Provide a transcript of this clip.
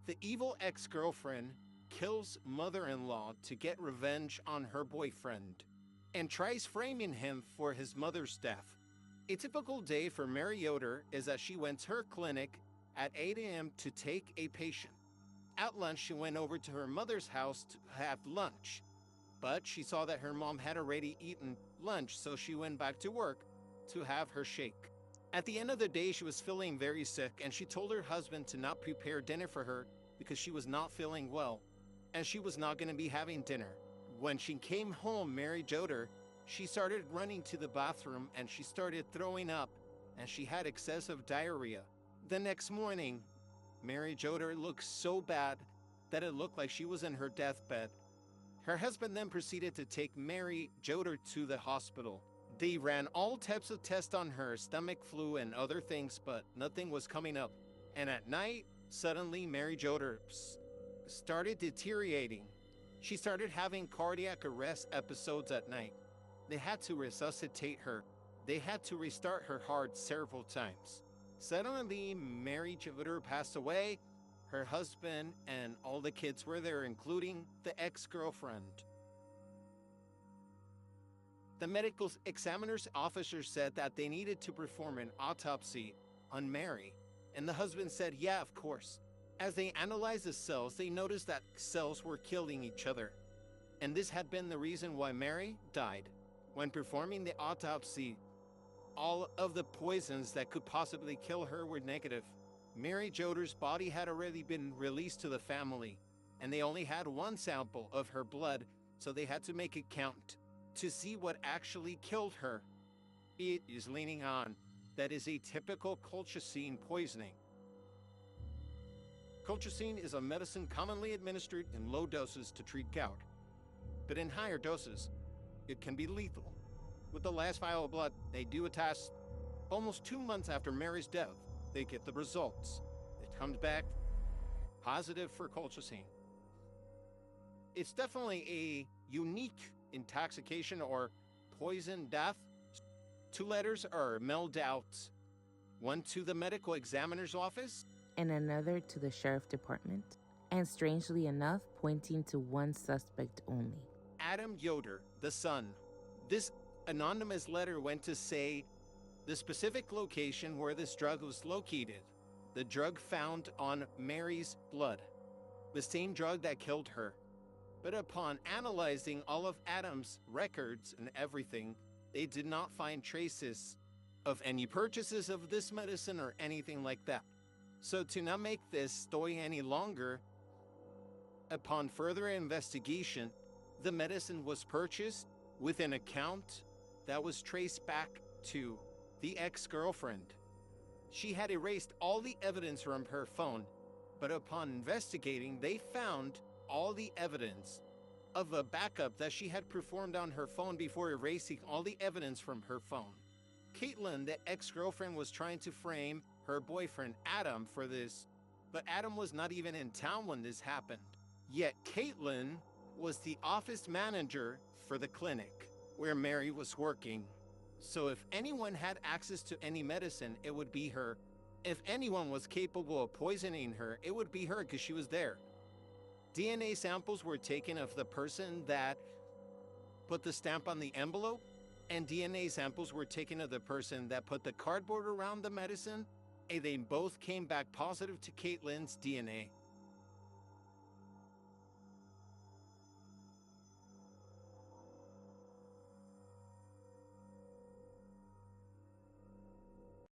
The evil ex-girlfriend kills mother-in-law to get revenge on her boyfriend and tries framing him for his mother's death. A typical day for Mary Yoder is that she went to her clinic at 8 a.m. to take a patient. At lunch, she went over to her mother's house to have lunch, but she saw that her mom had already eaten lunch, so she went back to work to have her shake. At the end of the day, she was feeling very sick, and she told her husband to not prepare dinner for her because she was not feeling well, and she was not going to be having dinner. When she came home, Mary Joder, she started running to the bathroom and she started throwing up, and she had excessive diarrhea. The next morning, Mary Joder looked so bad that it looked like she was in her deathbed. Her husband then proceeded to take Mary Joder to the hospital. They ran all types of tests on her, stomach flu and other things, but nothing was coming up. And at night, suddenly Mary Joder started deteriorating. She started having cardiac arrest episodes at night. They had to resuscitate her. They had to restart her heart several times. Suddenly, Mary Joder passed away. Her husband and all the kids were there, including the ex-girlfriend. The medical examiner's officer said that they needed to perform an autopsy on Mary, and the husband said, yeah, of course. As they analyzed the cells, they noticed that cells were killing each other, and this had been the reason why Mary died. When performing the autopsy, all of the poisons that could possibly kill her were negative. Mary Joder's body had already been released to the family, and they only had one sample of her blood, so they had to make it count to see what actually killed her. It is leaning on that is a typical colchicine poisoning. Colchicine is a medicine commonly administered in low doses to treat gout, but in higher doses, it can be lethal. With the last vial of blood, they do a test. Almost 2 months after Mary's death, they get the results. It comes back positive for colchicine. It's definitely a unique intoxication or poison death. 2 letters are mailed out, one to the medical examiner's office and another to the sheriff department, and strangely enough, pointing to one suspect only. Adam Yoder, the son. This anonymous letter went to say the specific location where this drug was located, the drug found on Mary's blood, the same drug that killed her. But upon analyzing all of Adam's records and everything, they did not find traces of any purchases of this medicine or anything like that. So to not make this story any longer, upon further investigation, the medicine was purchased with an account that was traced back to the ex-girlfriend. She had erased all the evidence from her phone, but upon investigating, they found all the evidence of a backup that she had performed on her phone before erasing all the evidence from her phone. Caitlin, the ex-girlfriend, was trying to frame her boyfriend Adam for this, but Adam was not even in town when this happened. Yet Caitlin was the office manager for the clinic where Mary was working. So if anyone had access to any medicine, it would be her. If anyone was capable of poisoning her, it would be her because she was there. DNA samples were taken of the person that put the stamp on the envelope, and DNA samples were taken of the person that put the cardboard around the medicine, and they both came back positive to Caitlin's DNA.